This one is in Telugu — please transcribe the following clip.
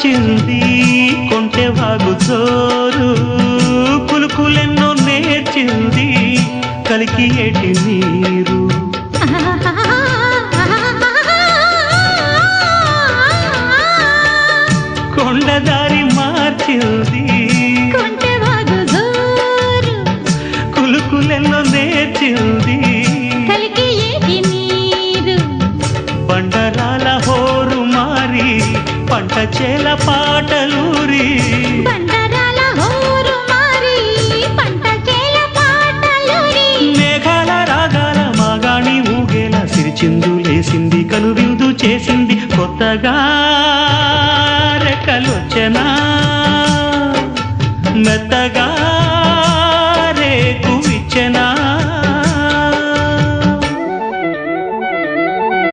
మార్చింది కొంటె వాగు జోరు కులుకులెన్నో నేర్చింది కలికి ఏటి నీరు కొండదారి మార్చింది కొంటె వాగు జోరు కులుకులెన్నో నేర్చింది కలికి ఏటి నీరు బండరాల హోరు మారి పంట చేల పాటలూరి బండరాల హోరు మారి పంట చేల పాటలూరి మేఘాల రాగాల మాగాణి ఊగేలా సిరిచిందులేసింది కనువి